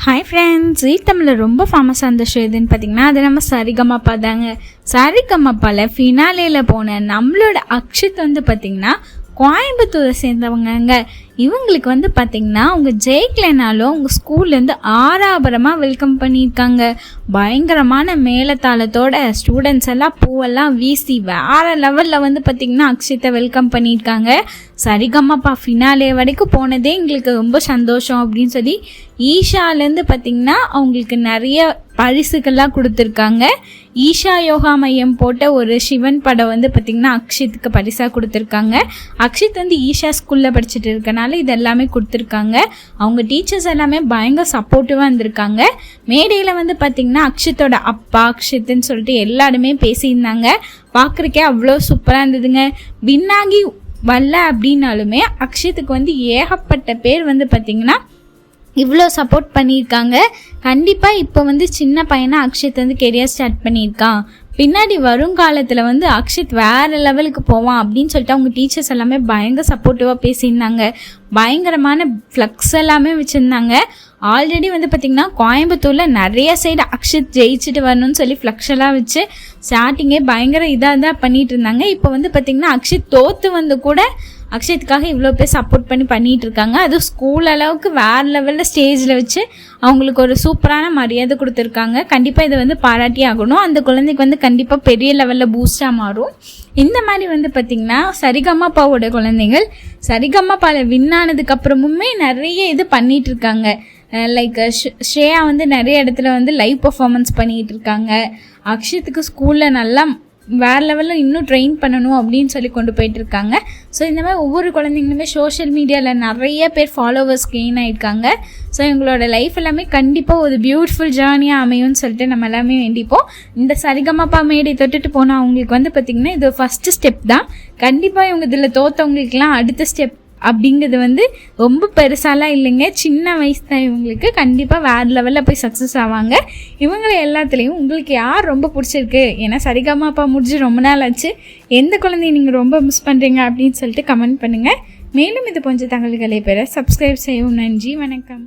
Hi friends, தமிழில் ரொம்ப ஃபேமஸாக இருந்த ஷோ எதுன்னு பார்த்தீங்கன்னா அது நம்ம சரிகமப்பா தாங்க. சரிகமப்பாவில் ஃபினாலேயில் போன நம்மளோட அக்ஷித் பார்த்திங்கன்னா கோயம்புத்தூரை சேர்ந்தவங்கங்க. இவங்களுக்கு பார்த்திங்கன்னா அவங்க ஜெயிக்கலைனாலும் அவங்க ஸ்கூல்லேருந்து ஆறாபரமாக வெல்கம் பண்ணியிருக்காங்க. பயங்கரமான மேலத்தாளத்தோட ஸ்டூடெண்ட்ஸ் எல்லாம் பூவெல்லாம் வீசி வேறு லெவலில் பார்த்திங்கன்னா அக்ஷித்தை வெல்கம் பண்ணியிருக்காங்க. சரிகமப்பா ஃபினாலே வரைக்கும் போனதே எங்களுக்கு ரொம்ப சந்தோஷம் அப்படின்னு சொல்லி ஈஷாலேருந்து பார்த்திங்கன்னா அவங்களுக்கு நிறைய பரிசுகள்லாம் கொடுத்துருக்காங்க. ஈஷா யோகா மையம் போட்ட ஒரு சிவன் படம் பார்த்திங்கன்னா அக்ஷித்துக்கு பரிசாக கொடுத்துருக்காங்க. அக்ஷித் ஈஷா ஸ்கூலில் படிச்சுட்டு இருக்கனால இது எல்லாமே கொடுத்துருக்காங்க. அவங்க டீச்சர்ஸ் எல்லாமே பயங்கர சப்போர்ட்டிவாக இருந்திருக்காங்க. மேடையில் பார்த்திங்கன்னா அக்ஷித்தோட அப்பா அக்ஷித்துன்னு சொல்லிட்டு எல்லாருமே பேசியிருந்தாங்க. பார்க்குறக்கே அவ்வளோ சூப்பராக இருந்ததுங்க. வின்னாகி வரல அப்படின்னாலுமே அக்ஷித்துக்கு ஏகப்பட்ட பேர் பார்த்திங்கன்னா இவ்வளோ சப்போர்ட் பண்ணியிருக்காங்க. கண்டிப்பாக இப்போ சின்ன பையனாக அக்ஷித் கெரியர் ஸ்டார்ட் பண்ணியிருக்கான். பின்னாடி வருங்காலத்தில் அக்ஷித் வேறு லெவலுக்கு போவான் அப்படின்னு சொல்லிட்டு அவங்க டீச்சர்ஸ் எல்லாமே பயங்கர சப்போர்ட்டிவாக பேசியிருந்தாங்க. பயங்கரமான ஃப்ளக்ஸ் எல்லாமே வச்சுருந்தாங்க. ஆல்ரெடி பார்த்திங்கன்னா கோயம்புத்தூரில் நிறைய சைடு அக்ஷித் ஜெயிச்சுட்டு வரணும்னு சொல்லி ஃப்ளக்ஸ் எல்லாம் வச்சு ஸ்டார்டிங்கே பயங்கர இதாக தான் பண்ணிகிட்டு இருந்தாங்க. இப்போ பார்த்திங்கன்னா அக்ஷித் தோற்று கூட அக்ஷித்துக்காக இவ்வளோ பேர் சப்போர்ட் பண்ணிகிட்டு இருக்காங்க. அதுவும் ஸ்கூல் அளவுக்கு வேறு லெவலில் ஸ்டேஜில் வச்சு அவங்களுக்கு ஒரு சூப்பரான மரியாதை கொடுத்துருக்காங்க. கண்டிப்பாக இதை பாராட்டி ஆகணும். அந்த குழந்தைக்கு கண்டிப்பாக பெரிய லெவலில் பூஸ்டாக மாறும். இந்த மாதிரி பார்த்திங்கன்னா சரிகமப்பாவோட குழந்தைகள் சரிகமப்பாவில் வின் ஆனதுக்கப்புறமுமே நிறைய இது பண்ணிகிட்டு இருக்காங்க. லைக் ஸ்ரேயா நிறைய இடத்துல லைவ் பர்ஃபார்மன்ஸ் பண்ணிகிட்டு இருக்காங்க. அக்ஷித்துக்கு ஸ்கூலில் நல்லா வேறு லெவலில் இன்னும் ட்ரெயின் பண்ணணும் அப்படின்னு சொல்லி கொண்டு போயிட்டுருக்காங்க. ஸோ இந்த மாதிரி ஒவ்வொரு குழந்தைங்களுமே சோஷியல் மீடியாவில் நிறைய பேர் ஃபாலோவர்ஸ் கெயின் ஆகிருக்காங்க. ஸோ எங்களோட லைஃப் எல்லாமே கண்டிப்பாக ஒரு பியூட்டிஃபுல் ஜேர்னியாக அமையும்னு சொல்லிட்டு நம்ம எல்லாமே வேண்டிப்போம். இந்த சரிகமப்பா மேடை தொட்டுட்டு போனால் அவங்களுக்கு பார்த்திங்கன்னா இது ஃபஸ்ட்டு ஸ்டெப் தான். கண்டிப்பாக இவங்க இதில் தோற்றவங்களுக்கெல்லாம் அடுத்த ஸ்டெப் அப்படிங்கிறது ரொம்ப பெருசாலாம் இல்லைங்க. சின்ன வயசு தான் இவங்களுக்கு. கண்டிப்பாக வேறு லெவலில் போய் சக்ஸஸ் ஆவாங்க. இவங்களை எல்லாத்துலேயும் உங்களுக்கு யார் ரொம்ப பிடிச்சிருக்கு? ஏன்னா சரிகமப்பா முடிஞ்சு ரொம்ப நாள் ஆச்சு. எந்த குழந்தைய நீங்கள் ரொம்ப மிஸ் பண்ணுறீங்க அப்படின்னு சொல்லிட்டு கமெண்ட் பண்ணுங்கள். மேலும் இது கொஞ்சம் தகவல்களை பெற சப்ஸ்கிரைப் செய்யவும். நன்றி, வணக்கம்.